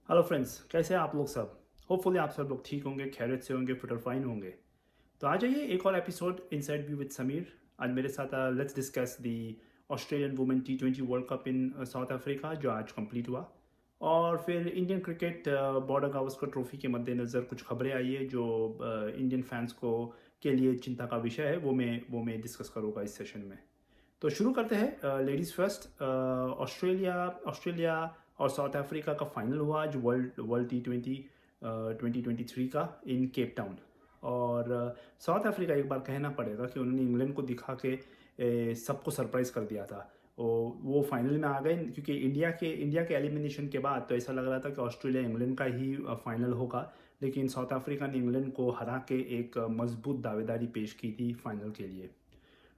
Hello friends, कैसे हैं आप लोग सब। होपफुली आप सब लोग ठीक होंगे, खैरियत से होंगे, फिट और फाइन होंगे। तो आ जाइए एक और episode inside view with Sameer. आज मेरे साथ let's discuss the Australian women T20 world cup in south Africa जो आज कंप्लीट हुआ। और फिर Indian cricket border Gavaskar trophy के मद्देनज़र कुछ खबरें आई है जो इंडियन फैंस को के लिए चिंता का विषय है। वो मैं डिस्कस करूँगा इस सेशन में। तो शुरू करते हैं लेडीज़ फर्स्ट। ऑस्ट्रेलिया ऑस्ट्रेलिया और साउथ अफ्रीका का फाइनल हुआ आज वर्ल्ड वर्ल्ड T20 2023 का इन केप टाउन। और साउथ अफ्रीका एक बार कहना पड़ेगा कि उन्होंने इंग्लैंड को दिखा के सबको सरप्राइज़ कर दिया था। वो फाइनल में आ गए क्योंकि इंडिया के एलिमिनेशन के बाद तो ऐसा लग रहा था कि ऑस्ट्रेलिया इंग्लैंड का ही फाइनल होगा। लेकिन साउथ अफ्रीका ने इंग्लैंड को हरा के एक मजबूत दावेदारी पेश की थी फाइनल के लिए।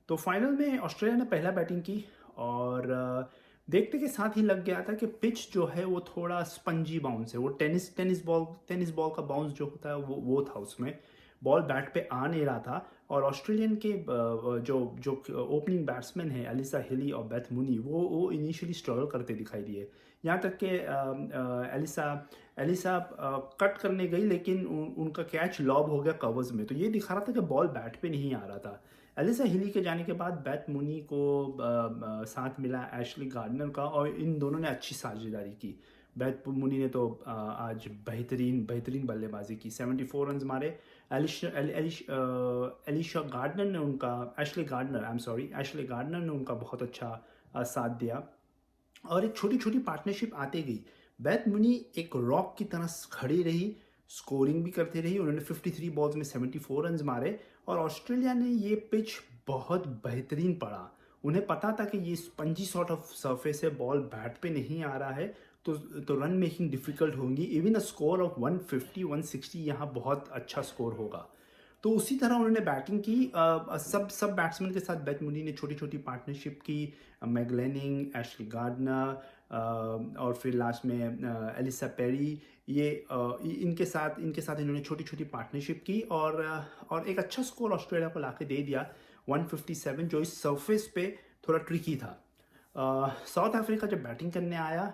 तो फाइनल में ऑस्ट्रेलिया ने पहला बैटिंग की और देखते के साथ ही लग गया था कि पिच जो है वो थोड़ा स्पंजी बाउंस है। वो टेनिस बॉल का बाउंस जो होता है वो था उसमें। बॉल बैट पे आ नहीं रहा था। और ऑस्ट्रेलियन के जो जो ओपनिंग बैट्समैन है एलिसा हिली और बेथ मुनी वो इनिशियली स्ट्रगल करते दिखाई दिए। यहाँ तक कि एलिसा एलिसा कट करने गई लेकिन उनका कैच लॉब हो गया कवर्स में। तो ये दिखा रहा था कि बॉल बैट पे नहीं आ रहा था। एलिसा हिली के जाने के बाद बेथ मुनी को साथ मिला एशली गार्डनर का और इन दोनों ने अच्छी साझेदारी की। बेथ मुनी ने तो आज बेहतरीन बेहतरीन बल्लेबाजी की, 74 रन मारे। एलिशा गार्डनर ने उनका Ashley Gardner I am sorry Ashley Gardner ने उनका बहुत अच्छा साथ दिया। और एक छोटी छोटी पार्टनरशिप आते गई। बेथ मुनी एक रॉक की तरह खड़ी रही, स्कोरिंग भी करती रही। उन्होंने 53 बॉल्स में 74 रन मारे। और ऑस्ट्रेलिया ने ये पिच बहुत बेहतरीन पड़ा। उन्हें पता था कि ये स्पंजी सॉर्ट ऑफ सरफेस है, बॉल बैट पे नहीं आ रहा है। तो रन मेकिंग डिफिकल्ट होंगी। इवन अ स्कोर ऑफ 150 160 यहाँ बहुत अच्छा स्कोर होगा। तो उसी तरह उन्होंने बैटिंग की। सब सब बैट्समैन के साथ बेथ मुनी ने छोटी छोटी पार्टनरशिप की। मैगलेनिंग, एशली गार्डनर और फिर लास्ट में एलिसा पेरी। ये इनके साथ इन्होंने छोटी छोटी पार्टनरशिप की और एक अच्छा स्कोर ऑस्ट्रेलिया को लाके दे दिया, 157, जो इस सरफेस पे थोड़ा ट्रिकी था। साउथ अफ्रीका जब बैटिंग करने आया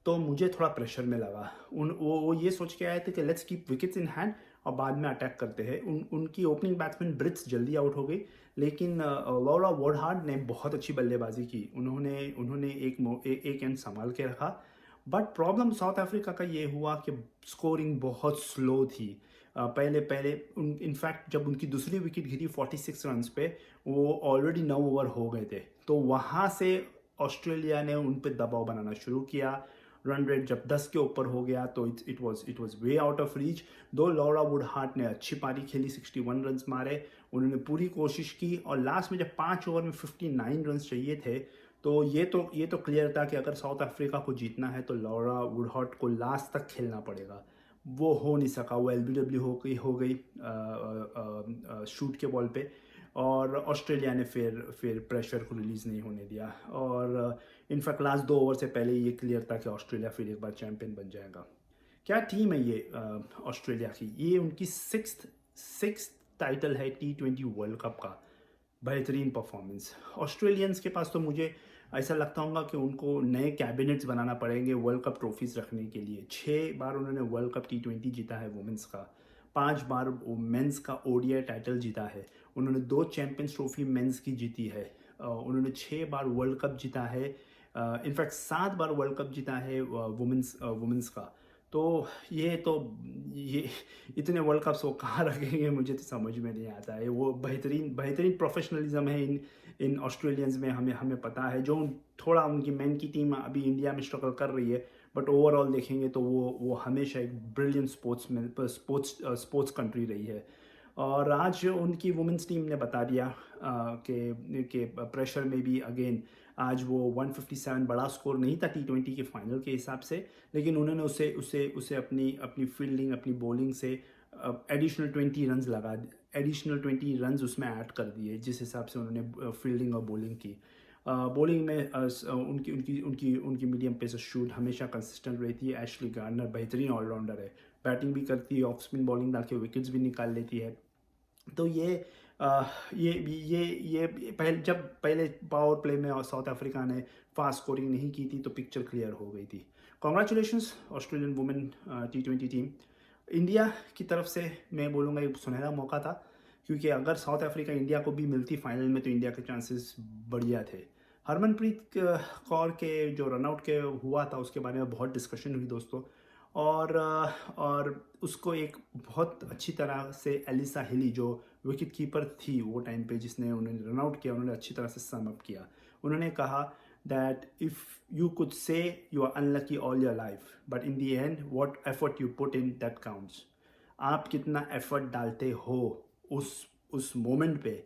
तो मुझे थोड़ा प्रेशर में लगा। वो ये सोच के आए थे कि let's keep wickets in hand और बाद में अटैक करते हैं। उनकी ओपनिंग बैट्समैन ब्रिट्स जल्दी आउट हो गई। लेकिन लॉरा वुडहार्ड ने बहुत अच्छी बल्लेबाजी की। उन्होंने एक एंड संभाल के रखा। बट प्रॉब्लम साउथ अफ्रीका का ये हुआ कि स्कोरिंग बहुत स्लो थी। पहले पहले इनफैक्ट जब उनकी दूसरी विकेट गिरी 46 रन्स पे, वो ऑलरेडी 9 ओवर हो गए थे। तो वहाँ से ऑस्ट्रेलिया ने उन पर दबाव बनाना शुरू किया। रन रेट जब 10 के ऊपर हो गया तो it was way out of reach. दो लॉरा वुडहार्ट ने अच्छी पारी खेली, 61 रन मारे। उन्होंने पूरी कोशिश की और लास्ट में जब 5 ओवर में 59 रन चाहिए थे तो ये तो क्लियर था कि अगर साउथ अफ्रीका को जीतना है तो लॉरा वुडहार्ट को लास्ट तक खेलना पड़ेगा। वो हो नहीं सका। वो LBW हो गई शूट के बॉल पे। और ऑस्ट्रेलिया ने फिर प्रेशर को रिलीज़ नहीं होने दिया। और इनफैक्ट लास्ट 2 ओवर से पहले ये क्लियर था कि ऑस्ट्रेलिया फिर एक बार चैंपियन बन जाएगा। क्या टीम है ये ऑस्ट्रेलिया की। ये उनकी सिक्स टाइटल है T20 वर्ल्ड कप का। बेहतरीन परफॉर्मेंस ऑस्ट्रेलियंस के पास। तो मुझे ऐसा लगता होगा कि उनको नए कैबिनेट्स बनाना पड़ेंगे वर्ल्ड कप ट्रॉफीज़ रखने के लिए। 6 बार उन्होंने वर्ल्ड कप T20 जीता है वुमेंस का। 5 बार मेंस का ODI टाइटल जीता है। उन्होंने 2 चैंपियंस ट्रॉफी मेंस की जीती है। उन्होंने 6 बार वर्ल्ड कप जीता है। इनफैक्ट 7 बार वर्ल्ड कप जीता है वुमेंस का। तो ये इतने वर्ल्ड कप्स वो कहाँ रखेंगे, मुझे तो समझ में नहीं आता है। वो बेहतरीन बेहतरीन प्रोफेशनलिज्म है इन ऑस्ट्रेलियंस में। हमें हमें पता है जो थोड़ा उनकी मेन की टीम अभी इंडिया में स्ट्रगल कर रही है। बट ओवरऑल देखेंगे तो वो हमेशा एक ब्रिलियंट स्पोर्ट्स कंट्री रही है। और आज उनकी वुमेंस टीम ने बता दिया कि प्रेशर में भी अगेन आज वो 157 बड़ा स्कोर नहीं था T20 के फाइनल के हिसाब से। लेकिन उन्होंने उसे अपनी अपनी फील्डिंग अपनी बॉलिंग से एडिशनल 20 रन्स उसमें ऐड कर दिए, जिस हिसाब से उन्होंने फील्डिंग और बॉलिंग की। बॉलिंग में उनकी उनकी उनकी उनकी मीडियम पेसर शूट हमेशा कंसिस्टेंट रहती है। एशली गार्डनर बेहतरीन ऑलराउंडर है, बैटिंग भी करती है, ऑफ स्पिन बॉलिंग डाल के विकेट्स भी निकाल लेती है। तो ये ये पहले पावर प्ले में और साउथ अफ्रीका ने फास्ट स्कोरिंग नहीं की थी तो पिक्चर क्लियर हो गई थी। Congratulations Australian women T20 team. India की तरफ से मैं बोलूँगा एक सुनहरा मौका था, क्योंकि अगर साउथ अफ्रीका इंडिया को भी मिलती फाइनल में तो इंडिया के चांसेस बढ़िया थे। हरमनप्रीत कौर के जो रनआउट के हुआ था उसके बारे में बहुत डिस्कशन हुई दोस्तों, और उसको एक बहुत अच्छी तरह से एलिसा हिली जो विकेट कीपर थी वो टाइम पे, जिसने उन्होंने रनआउट किया, उन्होंने अच्छी तरह से सम अप किया। उन्होंने कहा that if you could say you are unlucky all your life but in the end what effort you put in that counts. आप कितना एफर्ट डालते हो उस मोमेंट पे,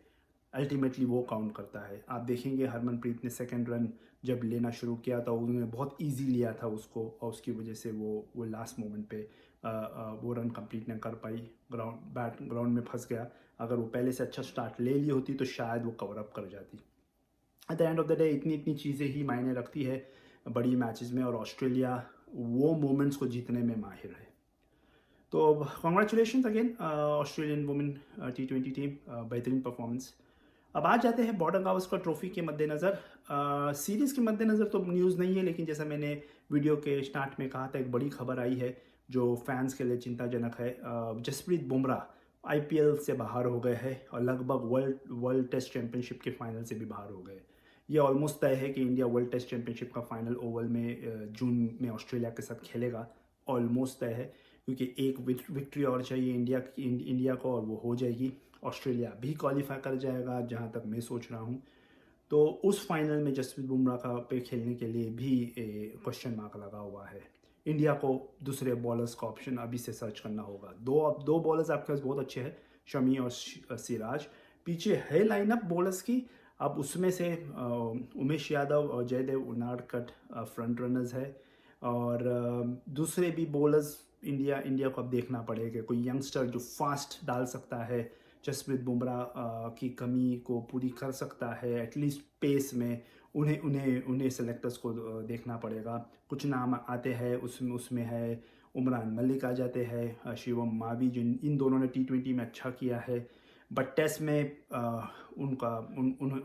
अल्टीमेटली वो काउंट करता है। आप देखेंगे हरमनप्रीत ने सेकंड रन जब लेना शुरू किया था उन्होंने बहुत इजी लिया था उसको, और उसकी वजह से वो लास्ट मोमेंट पे वो रन कंप्लीट नहीं कर पाई, ग्राउंड में फंस गया। अगर वो पहले से अच्छा स्टार्ट ले ली होती तो शायद वो कवर अप कर जाती। At the end of the day इतनी चीज़ें ही मायने रखती है बड़ी मैचेस में, और ऑस्ट्रेलिया वो मोमेंट्स को जीतने में माहिर है। तो congratulation again Australian women T20 team, बेहतरीन परफॉर्मेंस। अब आ जाते हैं बॉर्डर गावस्कर ट्रॉफी के मद्देनज़र। सीरीज़ के मद्देनज़र तो न्यूज़ नहीं है, लेकिन जैसा मैंने वीडियो के स्टार्ट में कहा था एक बड़ी खबर आई है जो फैंस के लिए चिंताजनक है। जसप्रीत बुमराह IPL से बाहर हो गए हैं और लगभग वर्ल्ड टेस्ट चैम्पियनशिप के फाइनल से भी बाहर हो गए। ये ऑलमोस्ट तय है कि इंडिया वर्ल्ड टेस्ट चैम्पियनशिप का फाइनल ओवल में जून में ऑस्ट्रेलिया के साथ खेलेगा। ऑलमोस्ट तय है, क्योंकि एक विक्ट्री और चाहिए इंडिया को, और वो हो जाएगी। ऑस्ट्रेलिया भी क्वालिफाई कर जाएगा जहाँ तक मैं सोच रहा हूँ। तो उस फाइनल में जसप्रीत बुमराह का पे खेलने के लिए भी क्वेश्चन मार्क लगा हुआ है। इंडिया को दूसरे बॉलर्स का ऑप्शन अभी से सर्च करना होगा। दो बॉलर्स आपके पास बहुत अच्छे हैं, शमी और सिराज। पीछे है लाइनअप बॉलर्स की, अब उसमें से उमेश यादव और जयदेव उनाडकट फ्रंट रनर्स है, और दूसरे भी बॉलर्स इंडिया को अब देखना पड़ेगा। कोई यंगस्टर जो फास्ट डाल सकता है, जसप्रीत बुमराह की कमी को पूरी कर सकता है एटलीस्ट पेस में, उन्हें सेलेक्टर्स को देखना पड़ेगा। कुछ नाम आते हैं, उसमें है उमरान मलिक आ जाते हैं, शिवम मावी, जिन इन दोनों ने T20 में अच्छा किया है, बट टेस्ट में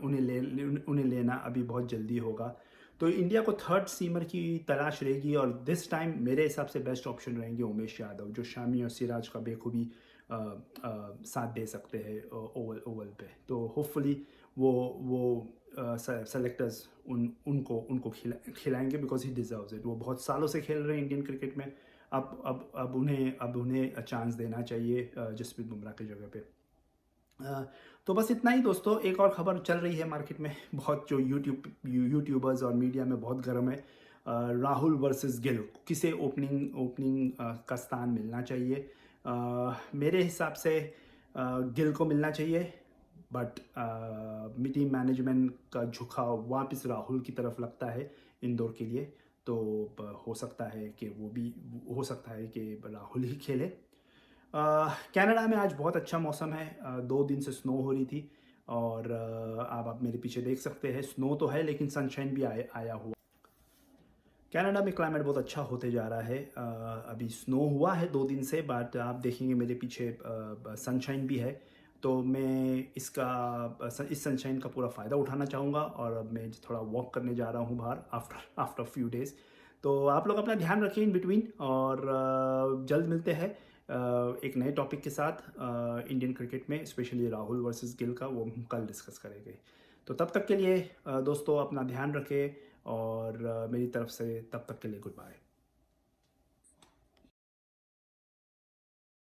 उन्हें लेना अभी बहुत जल्दी होगा। तो इंडिया को थर्ड सीमर की तलाश रहेगी, और दिस टाइम मेरे हिसाब से बेस्ट ऑप्शन रहेंगे उमेश यादव, जो शामी और सिराज का बेखूबी साथ दे सकते हैं ओवल पे। तो होपफुली वो सेलेक्टर्स उनको खिलाएंगे, बिकॉज ही डिजर्व्स इट। वो बहुत सालों से खेल रहे हैं इंडियन क्रिकेट में, अब उन्हें चांस देना चाहिए जसप्रीत बुमराह की जगह पे। तो बस इतना ही दोस्तों। एक और खबर चल रही है मार्केट में बहुत, जो यूट्यूबर्स और मीडिया में बहुत गर्म है। राहुल वर्सेस गिल, किसे ओपनिंग का स्थान मिलना चाहिए? मेरे हिसाब से गिल को मिलना चाहिए, बट टीम मैनेजमेंट का झुकाव वापस राहुल की तरफ लगता है इंदौर के लिए। तो हो सकता है कि हो सकता है कि राहुल ही खेले। कनाडा में आज बहुत अच्छा मौसम है, 2 दिन से स्नो हो रही थी, और आप मेरे पीछे देख सकते हैं स्नो तो है लेकिन सनशाइन भी आया हुआ। कनाडा में क्लाइमेट बहुत अच्छा होते जा रहा है। अभी स्नो हुआ है 2 दिन से, बट आप देखेंगे मेरे पीछे सनशाइन भी है। तो मैं इस सनशाइन का पूरा फ़ायदा उठाना चाहूँगा, और अब मैं थोड़ा वॉक करने जा रहा हूँ बाहर आफ्टर फ्यू डेज़। तो आप लोग अपना ध्यान रखें इन बिटवीन, और जल्द मिलते हैं एक नए टॉपिक के साथ इंडियन क्रिकेट में, स्पेशली राहुल वर्सेस गिल का, वो हम कल डिस्कस करेंगे। तो तब तक के लिए दोस्तों अपना ध्यान रखें, और मेरी तरफ से तब तक के लिए गुड बाय।